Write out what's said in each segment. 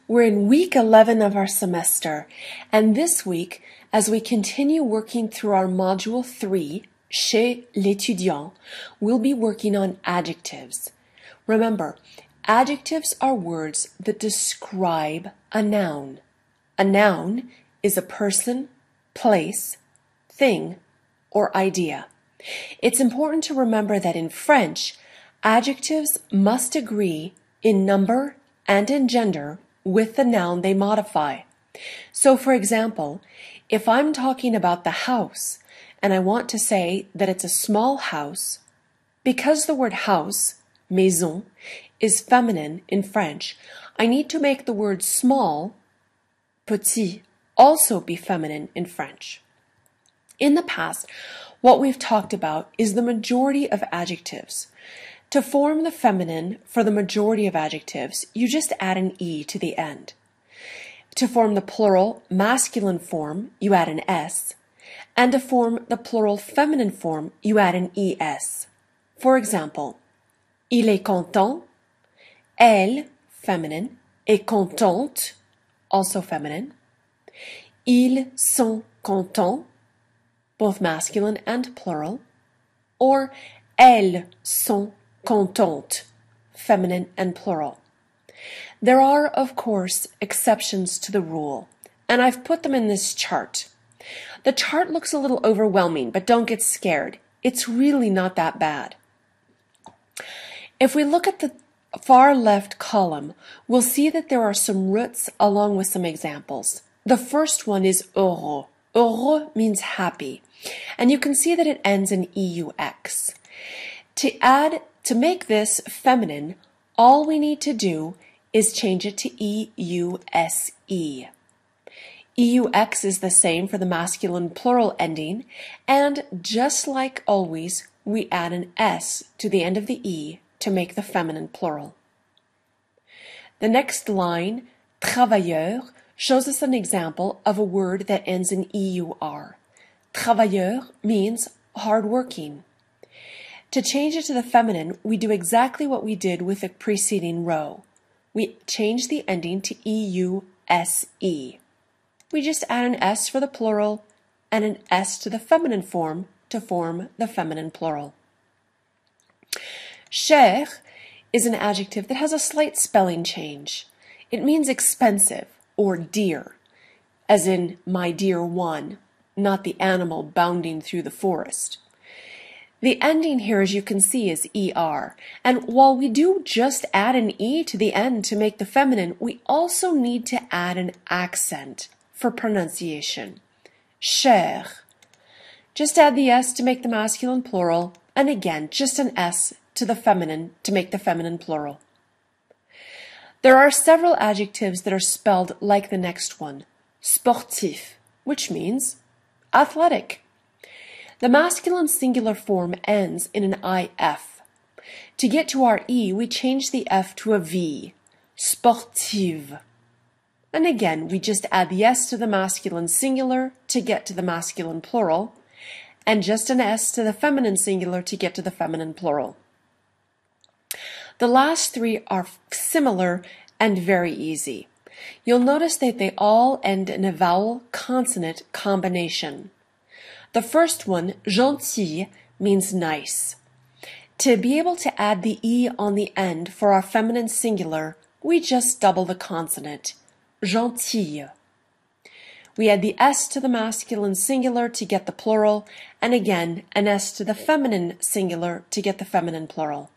We're in week 11 of our semester, and this week, as we continue working through our module 3, chez l'étudiant, we'll be working on adjectives. Remember, adjectives are words that describe a noun. A noun is a person, place, thing, or idea. It's important to remember that in French, adjectives must agree in number and in gender with the noun they modify. So, for example, if I'm talking about the house and I want to say that it's a small house, because the word house, maison, is feminine in French, I need to make the word small, petit, also be feminine in French. In the past, what we've talked about is the majority of adjectives. To form the feminine for the majority of adjectives, you just add an E to the end. To form the plural masculine form, you add an S. And to form the plural feminine form, you add an ES. For example, il est content, elle, feminine, est contente, also feminine. Ils sont contents, both masculine and plural. Or elles sont contentes, feminine and plural. There are, of course, exceptions to the rule, and I've put them in this chart. The chart looks a little overwhelming, but don't get scared. It's really not that bad. If we look at the far left column, we'll see that there are some roots along with some examples. The first one is heureux. Heureux means happy, and you can see that it ends in EUX. To make this feminine, all we need to do is change it to EUSE. EUX is the same for the masculine plural ending, and just like always, we add an S to the end of the E to make the feminine plural. The next line, travailleur, shows us an example of a word that ends in EUR. Travailleur means hardworking. To change it to the feminine, we do exactly what we did with the preceding row. We change the ending to EUSE. We just add an S for the plural and an S to the feminine form to form the feminine plural. Cher is an adjective that has a slight spelling change. It means expensive or dear, as in my dear one, not the animal bounding through the forest. The ending here, as you can see, is ER, and while we do just add an E to the end to make the feminine, we also need to add an accent for pronunciation. Cher. Just add the S to make the masculine plural, and again, just an S to the feminine to make the feminine plural. There are several adjectives that are spelled like the next one. Sportif, which means athletic. The masculine singular form ends in an IF. To get to our E, we change the F to a V. Sportive. And again, we just add the S to the masculine singular to get to the masculine plural, and just an S to the feminine singular to get to the feminine plural. The last three are similar and very easy. You'll notice that they all end in a vowel-consonant combination. The first one, gentil, means nice. To be able to add the E on the end for our feminine singular, we just double the consonant, gentille. We add the S to the masculine singular to get the plural, and again, an S to the feminine singular to get the feminine plural.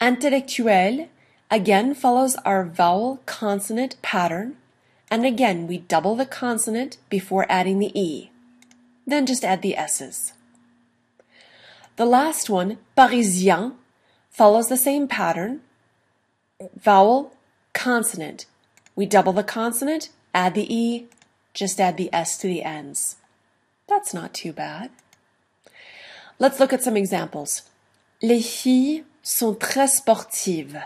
Intellectuel, again, follows our vowel-consonant pattern, and again, we double the consonant before adding the E. Then just add the S's. The last one, parisien, follows the same pattern. Vowel, consonant. We double the consonant, add the E, just add the S to the ends. That's not too bad. Let's look at some examples. Les filles sont très sportives.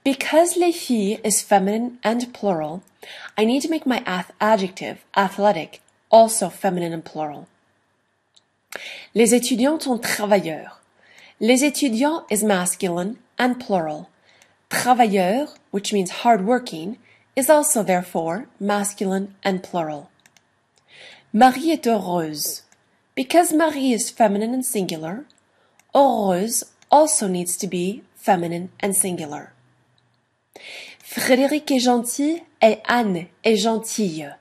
Because les filles is feminine and plural, I need to make my adjective, athletic, also feminine and plural. Les étudiants sont travailleurs. Les étudiants is masculine and plural. Travailleur, which means hardworking, is also therefore masculine and plural. Marie est heureuse. Because Marie is feminine and singular, heureuse also needs to be feminine and singular. Frédéric est gentil et Anne est gentille.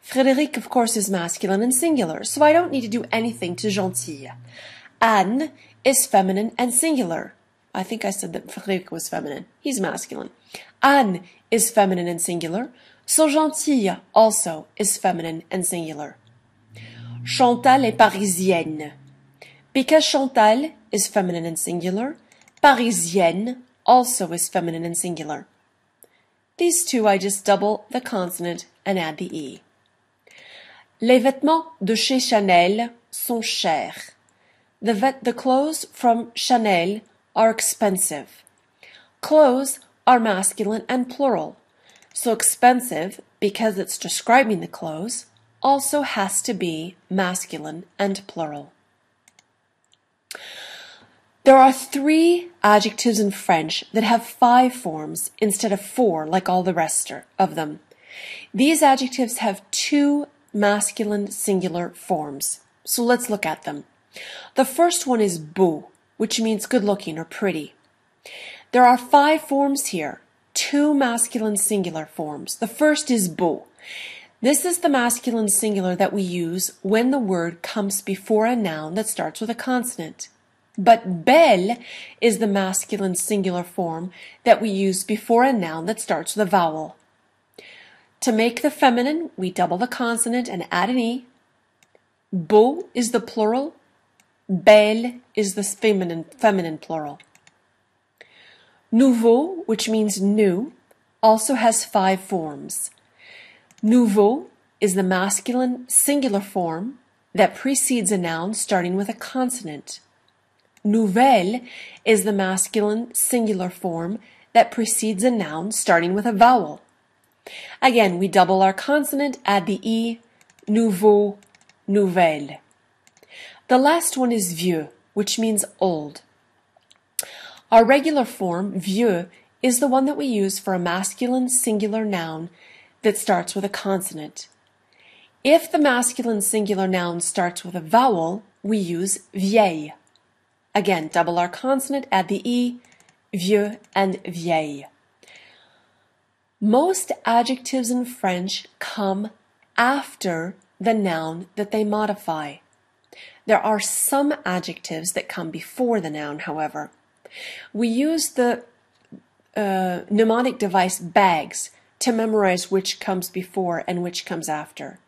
Frédéric, of course, is masculine and singular, so I don't need to do anything to gentille. Anne is feminine and singular. I think I said that Frédéric was feminine. He's masculine. Anne is feminine and singular, so gentille also is feminine and singular. Chantal est parisienne. Because Chantal is feminine and singular, parisienne also is feminine and singular. These two I just double the consonant and add the E. Les vêtements de chez Chanel sont chers. The clothes from Chanel are expensive. Clothes are masculine and plural, so expensive, because it's describing the clothes, also has to be masculine and plural. There are 3 adjectives in French that have 5 forms instead of 4 like all the rest of them. These adjectives have 2 masculine singular forms, so let's look at them. The first one is beau, which means good looking or pretty. There are 5 forms here, 2 masculine singular forms. The first is beau. This is the masculine singular that we use when the word comes before a noun that starts with a consonant. But belle is the masculine singular form that we use before a noun that starts with a vowel. To make the feminine, we double the consonant and add an E. Beau is the plural. Belle is the feminine plural. Nouveau, which means new, also has 5 forms. Nouveau is the masculine singular form that precedes a noun starting with a consonant. Nouvelle is the masculine singular form that precedes a noun starting with a vowel. Again, we double our consonant, add the E, nouveau, nouvelle. The last one is vieux, which means old. Our regular form, vieux, is the one that we use for a masculine singular noun that starts with a consonant. If the masculine singular noun starts with a vowel, we use vieille. Again, double our consonant, add the E, vieux and vieille. Most adjectives in French come after the noun that they modify. There are some adjectives that come before the noun, however. We use the mnemonic device bags to memorize which comes before and which comes after.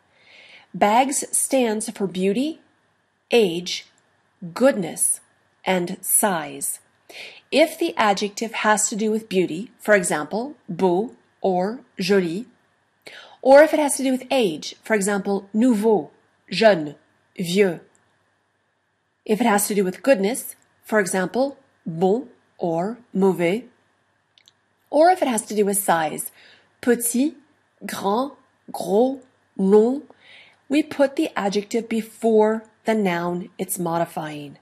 Bags stands for beauty, age, goodness, and size. If the adjective has to do with beauty, for example, beau or joli, or if it has to do with age, for example, nouveau, jeune, vieux. If it has to do with goodness, for example, bon or mauvais, or if it has to do with size, petit, grand, gros, long, we put the adjective before the noun it's modifying.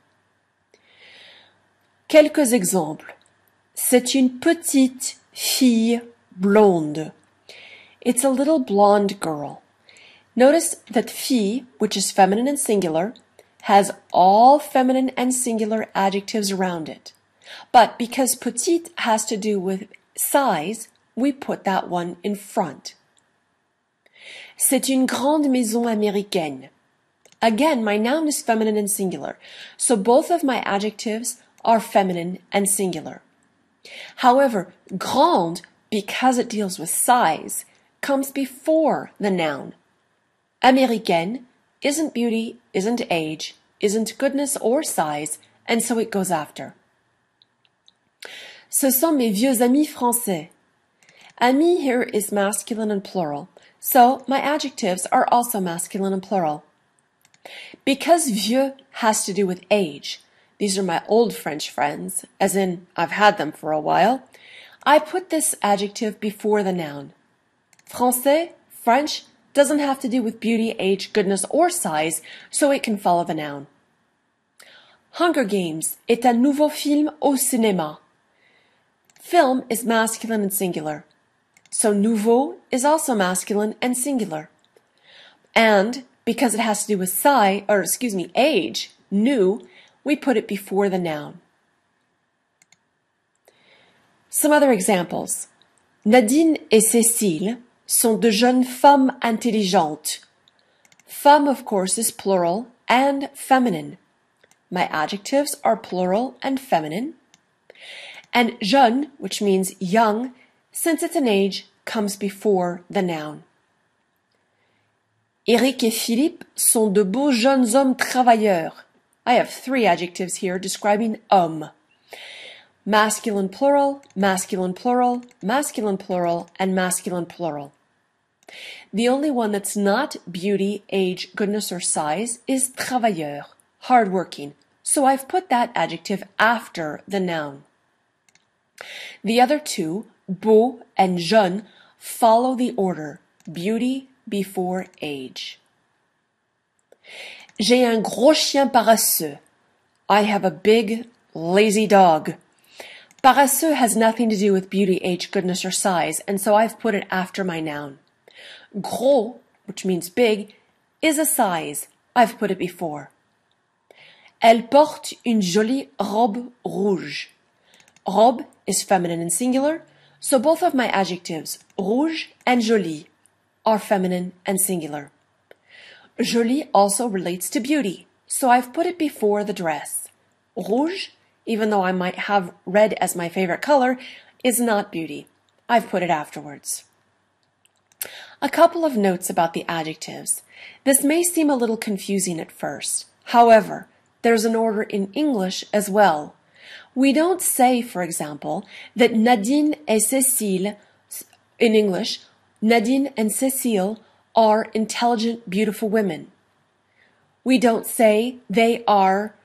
Quelques exemples. C'est une petite fille blonde. It's a little blonde girl. Notice that fille, which is feminine and singular, has all feminine and singular adjectives around it. But because petite has to do with size, we put that one in front. C'est une grande maison américaine. Again, my noun is feminine and singular, so both of my adjectives are feminine and singular. However, grande, because it deals with size, comes before the noun. Américaine isn't beauty, isn't age, isn't goodness or size, and so it goes after. Ce sont mes vieux amis français. Amis here is masculine and plural, so my adjectives are also masculine and plural. Because vieux has to do with age, these are my old French friends, as in I've had them for a while, I put this adjective before the noun. Français, French, doesn't have to do with beauty, age, goodness, or size, so it can follow the noun. Hunger Games est un nouveau film au cinéma. Film is masculine and singular. So nouveau is also masculine and singular. And because it has to do with age, new, we put it before the noun. Some other examples. Nadine et Cécile sont de jeunes femmes intelligentes. Femme, of course, is plural and feminine. My adjectives are plural and feminine. And jeune, which means young, since it's an age, comes before the noun. Eric et Philippe sont de beaux jeunes hommes travailleurs. I have 3 adjectives here describing homme. Masculine plural, masculine plural, masculine plural, and masculine plural. The only one that's not beauty, age, goodness, or size is travailleur, hardworking. So I've put that adjective after the noun. The other 2, beau and jeune, follow the order, beauty before age. J'ai un gros chien paresseux. I have a big, lazy dog. Paresseux has nothing to do with beauty, age, goodness, or size, and so I've put it after my noun. Gros, which means big, is a size. I've put it before. Elle porte une jolie robe rouge. Robe is feminine and singular, so both of my adjectives, rouge and jolie, are feminine and singular. Jolie also relates to beauty, so I've put it before the dress. Rouge, even though I might have red as my favorite color, is not beauty. I've put it afterwards. A couple of notes about the adjectives. This may seem a little confusing at first. However, there's an order in English as well. We don't say, for example, that Nadine et Cécile, in English, Nadine and Cécile are intelligent, beautiful women. We don't say they are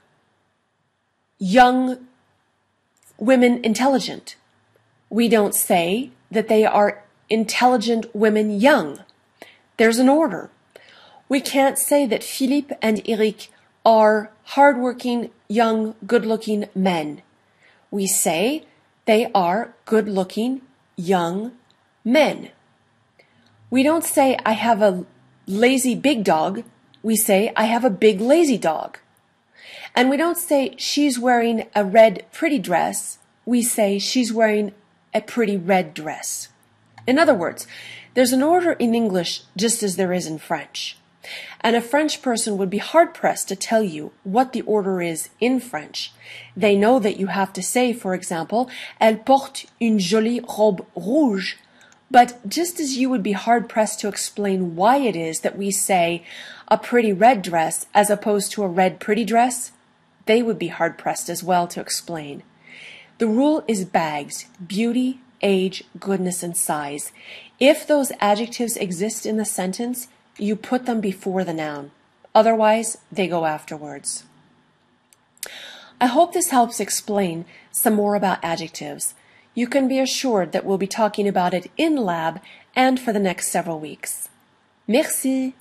young women intelligent. We don't say that they are intelligent women young. There's an order. We can't say that Philippe and Eric are hardworking, young, good-looking men. We say they are good-looking, young men. We don't say I have a lazy big dog. We say I have a big lazy dog. And we don't say she's wearing a red pretty dress. We say she's wearing a pretty red dress. In other words, there's an order in English just as there is in French. And a French person would be hard-pressed to tell you what the order is in French. They know that you have to say, for example, Elle porte une jolie robe rouge. But just as you would be hard-pressed to explain why it is that we say a pretty red dress as opposed to a red pretty dress, they would be hard-pressed as well to explain. The rule is bags, beauty, age, goodness, and size. If those adjectives exist in the sentence, you put them before the noun. Otherwise, they go afterwards. I hope this helps explain some more about adjectives. You can be assured that we'll be talking about it in lab and for the next several weeks. Merci!